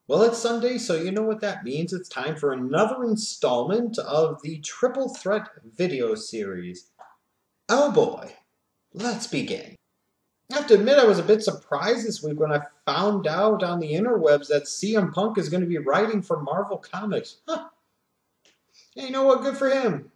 Well, it's Sunday, so you know what that means. It's time for another installment of the Triple Threat video series. Oh boy, let's begin. I have to admit, I was a bit surprised this week when I found out on the interwebs that CM Punk is going to be writing for Marvel Comics. Huh. Yeah, you know what? Good for him.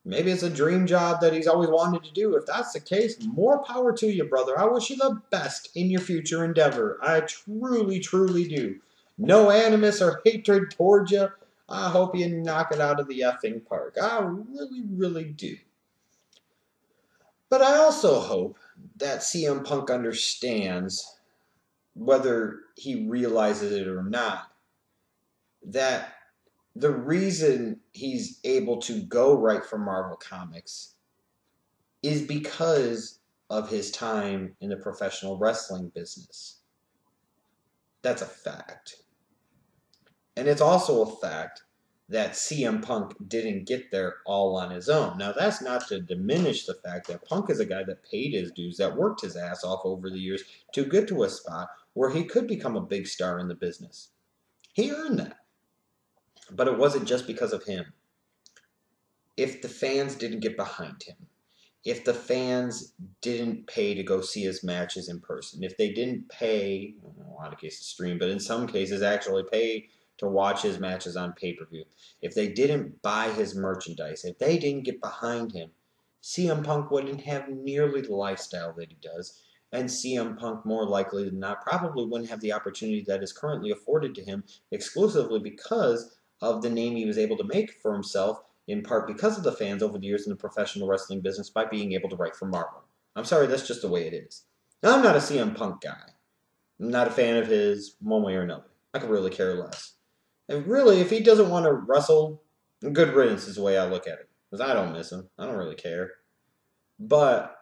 Maybe it's a dream job that he's always wanted to do. If that's the case, more power to you, brother. I wish you the best in your future endeavor. I truly, truly do. No animus or hatred towards you. I hope you knock it out of the effing park. I really, really do. But I also hope that CM Punk understands, whether he realizes it or not, that the reason he's able to go right for Marvel Comics is because of his time in the professional wrestling business. That's a fact. And it's also a fact that CM Punk didn't get there all on his own. Now, that's not to diminish the fact that Punk is a guy that paid his dues, that worked his ass off over the years to get to a spot where he could become a big star in the business. He earned that. But it wasn't just because of him. If the fans didn't get behind him, if the fans didn't pay to go see his matches in person, if they didn't pay, in a lot of cases stream, but in some cases actually pay to watch his matches on pay-per-view, if they didn't buy his merchandise, if they didn't get behind him, CM Punk wouldn't have nearly the lifestyle that he does, and CM Punk, more likely than not, probably wouldn't have the opportunity that is currently afforded to him exclusively because of the name he was able to make for himself, in part because of the fans over the years in the professional wrestling business, by being able to write for Marvel. I'm sorry, that's just the way it is. Now, I'm not a CM Punk guy. I'm not a fan of his one way or another. I could really care less. And really, if he doesn't want to wrestle, good riddance is the way I look at it. Because I don't miss him. I don't really care. But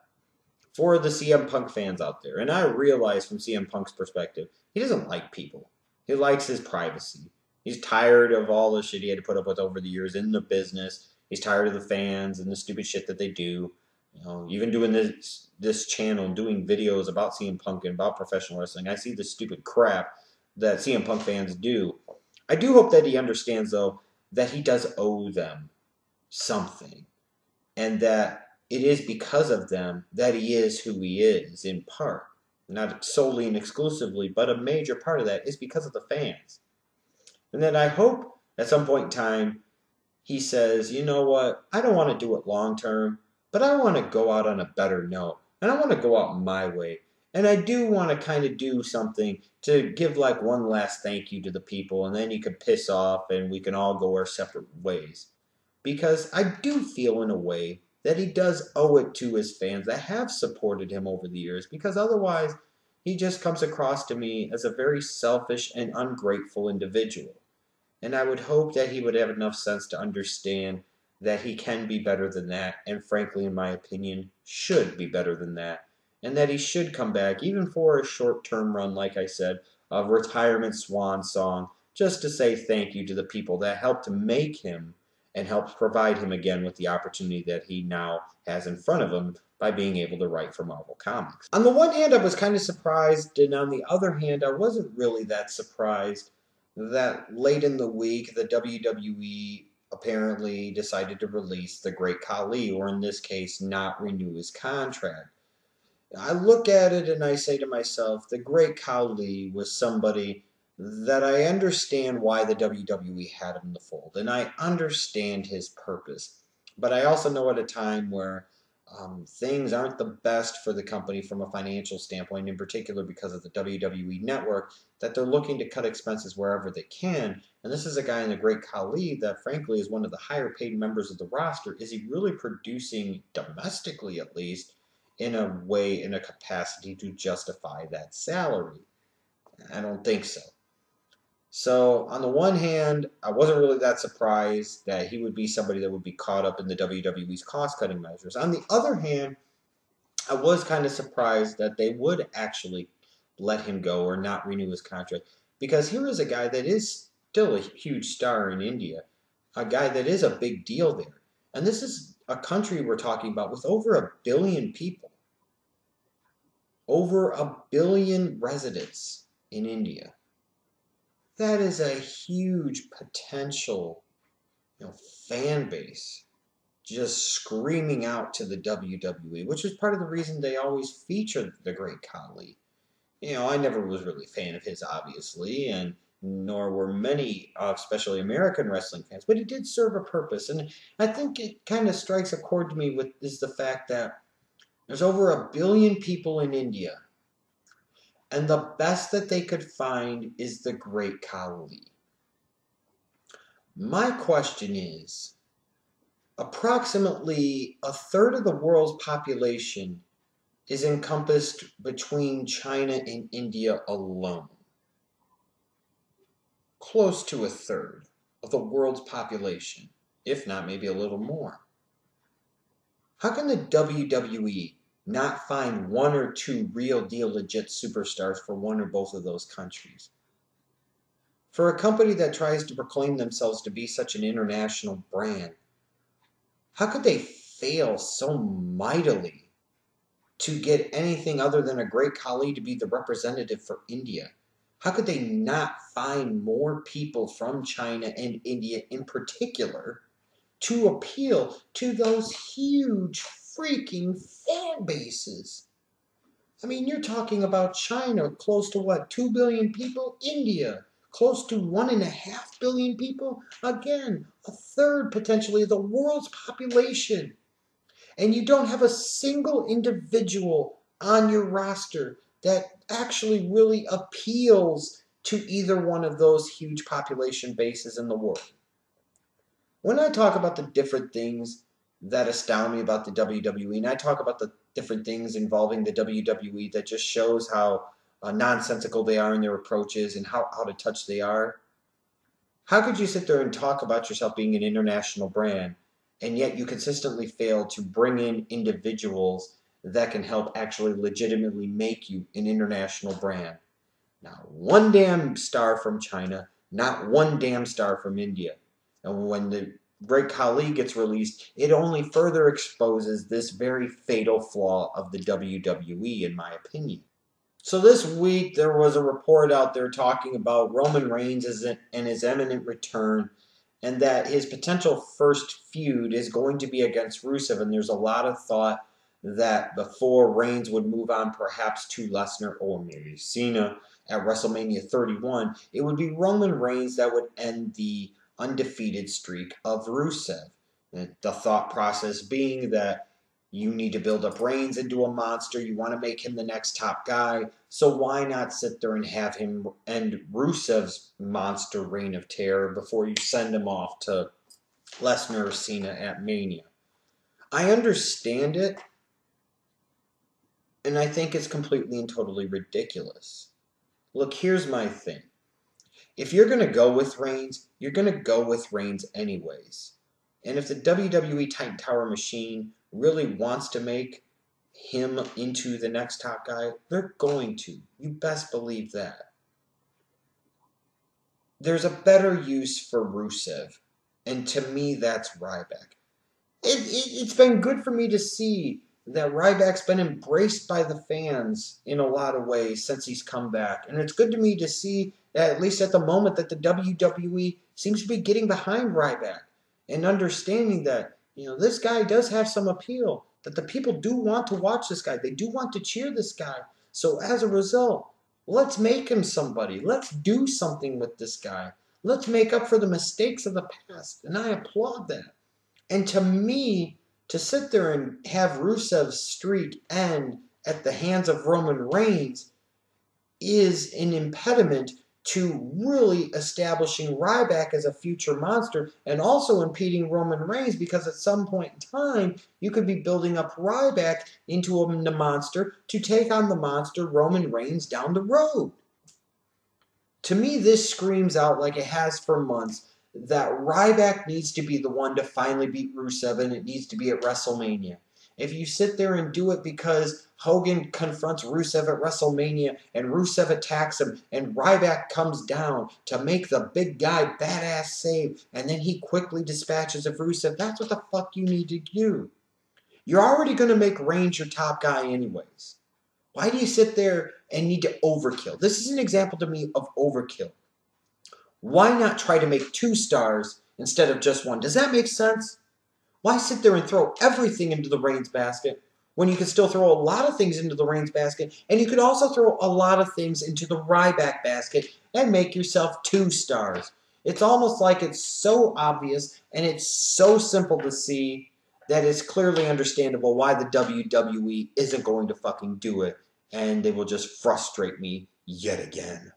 for the CM Punk fans out there, and I realize from CM Punk's perspective, he doesn't like people. He likes his privacy. He's tired of all the shit he had to put up with over the years in the business. He's tired of the fans and the stupid shit that they do. You know, even doing this channel, doing videos about CM Punk and about professional wrestling, I see the stupid crap that CM Punk fans do. I do hope that he understands, though, that he does owe them something, and that it is because of them that he is who he is, in part. Not solely and exclusively, but a major part of that is because of the fans. And then I hope at some point in time he says, you know what, I don't want to do it long term, but I want to go out on a better note. And I want to go out my way. And I do want to kind of do something to give like one last thank you to the people, and then you can piss off and we can all go our separate ways. Because I do feel in a way that he does owe it to his fans that have supported him over the years, because otherwise he just comes across to me as a very selfish and ungrateful individual. And I would hope that he would have enough sense to understand that he can be better than that, and frankly, in my opinion, should be better than that. And that he should come back, even for a short-term run, like I said, a retirement swan song, just to say thank you to the people that helped to make him and helped provide him again with the opportunity that he now has in front of him by being able to write for Marvel Comics. On the one hand, I was kind of surprised, and on the other hand, I wasn't really that surprised that late in the week, the WWE apparently decided to release the Great Khali, or in this case, not renew his contract. I look at it and I say to myself, the Great Khali was somebody that I understand why the WWE had him in the fold, and I understand his purpose. But I also know at a time where things aren't the best for the company from a financial standpoint, in particular because of the WWE network, that they're looking to cut expenses wherever they can. And this is a guy in the Great Khali that, frankly, is one of the higher paid members of the roster. Is he really producing, domestically at least, in a way, in a capacity to justify that salary? I don't think so. So, on the one hand, I wasn't really that surprised that he would be somebody that would be caught up in the WWE's cost-cutting measures. On the other hand, I was kind of surprised that they would actually let him go or not renew his contract. Because here is a guy that is still a huge star in India, a guy that is a big deal there. And this is a country we're talking about with over 1 billion people. Over 1 billion residents in India. that is a huge potential, fan base just screaming out to the WWE, which is part of the reason they always featured the great Khali. I never was really a fan of his, obviously, and nor were many, especially American wrestling fans, but he did serve a purpose. And I think it kind of strikes a chord to me with is the fact that there's over 1 billion people in India, and the best that they could find is the great Khali. My question is, approximately a third of the world's population is encompassed between China and India alone. Close to a third of the world's population, if not maybe a little more. How can the WWE not find one or two real deal legit superstars for one or both of those countries? For a company that tries to proclaim themselves to be such an international brand, how could they fail so mightily to get anything other than a great Khali to be the representative for India? How could they not find more people from China and India in particular to appeal to those huge freaking fan bases? I mean, you're talking about China, close to what, 2 billion people? India, close to 1.5 billion people? Again, a third potentially of the world's population. And you don't have a single individual on your roster that actually really appeals to either one of those huge population bases in the world. When I talk about the different things that astound me about the WWE, and I talk about the different things involving the WWE that just shows how nonsensical they are in their approaches and how out of touch they are, how could you sit there and talk about yourself being an international brand, and yet you consistently fail to bring in individuals that can help actually legitimately make you an international brand? Not one damn star from China, not one damn star from India. And when the great Khali gets released, it only further exposes this very fatal flaw of the WWE, in my opinion. So this week, there was a report out there talking about Roman Reigns and his imminent return, and that his potential first feud is going to be against Rusev. And there's a lot of thought that before Reigns would move on perhaps to Lesnar or maybe Cena at WrestleMania 31, it would be Roman Reigns that would end the undefeated streak of Rusev. The thought process being that you need to build up Reigns into a monster. You want to make him the next top guy. So why not sit there and have him end Rusev's monster reign of terror before you send him off to Lesnar or Cena at Mania? I understand it, and I think it's completely and totally ridiculous. Look, here's my thing. If you're going to go with Reigns, you're going to go with Reigns anyways. And if the WWE Titan Tower machine really wants to make him into the next top guy, they're going to. You best believe that. There's a better use for Rusev, and to me, that's Ryback. It's been good for me to see that Ryback's been embraced by the fans in a lot of ways since he's come back. And it's good to me to see that, at least at the moment, that the WWE seems to be getting behind Ryback and understanding that, this guy does have some appeal, that the people do want to watch this guy. They do want to cheer this guy. So as a result, let's make him somebody. Let's do something with this guy. Let's make up for the mistakes of the past. And I applaud that. And to me, to sit there and have Rusev's streak end at the hands of Roman Reigns is an impediment to really establishing Ryback as a future monster, and also impeding Roman Reigns, because at some point in time, you could be building up Ryback into a monster to take on the monster Roman Reigns down the road. To me, this screams out, like it has for months, that Ryback needs to be the one to finally beat Rusev, and it needs to be at WrestleMania. If you sit there and do it because Hogan confronts Rusev at WrestleMania and Rusev attacks him and Ryback comes down to make the big guy badass save and then he quickly dispatches of Rusev, that's what the fuck you need to do. You're already going to make Reigns your top guy anyways. Why do you sit there and need to overkill? This is an example to me of overkill. Why not try to make 2 stars instead of just 1? Does that make sense? Why sit there and throw everything into the Reigns basket when you could still throw a lot of things into the Reigns basket, and you could also throw a lot of things into the Ryback basket and make yourself 2 stars? It's almost like it's so obvious and it's so simple to see that it's clearly understandable why the WWE isn't going to fucking do it, and they will just frustrate me yet again.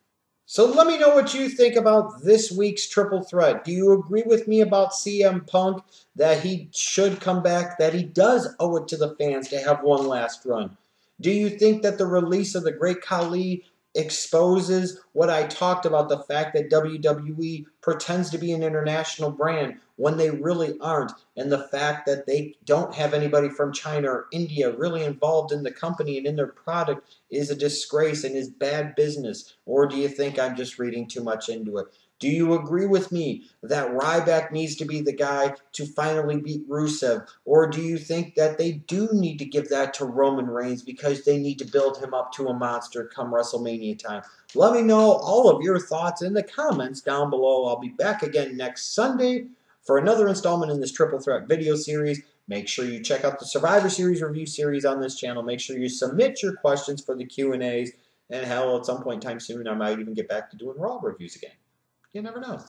So let me know what you think about this week's triple threat. Do you agree with me about CM Punk, that he should come back, that he does owe it to the fans to have one last run? Do you think that the release of the Great Khali exposes what I talked about, the fact that WWE pretends to be an international brand when they really aren't, and the fact that they don't have anybody from China or India really involved in the company and in their product is a disgrace and is bad business? Or do you think I'm just reading too much into it? Do you agree with me that Ryback needs to be the guy to finally beat Rusev? Or do you think that they do need to give that to Roman Reigns because they need to build him up to a monster come WrestleMania time? Let me know all of your thoughts in the comments down below. I'll be back again next Sunday for another installment in this Triple Threat video series. Make sure you check out the Survivor Series review series on this channel. Make sure you submit your questions for the Q&As. And hell, at some point in time soon, I might even get back to doing Raw reviews again. You never know.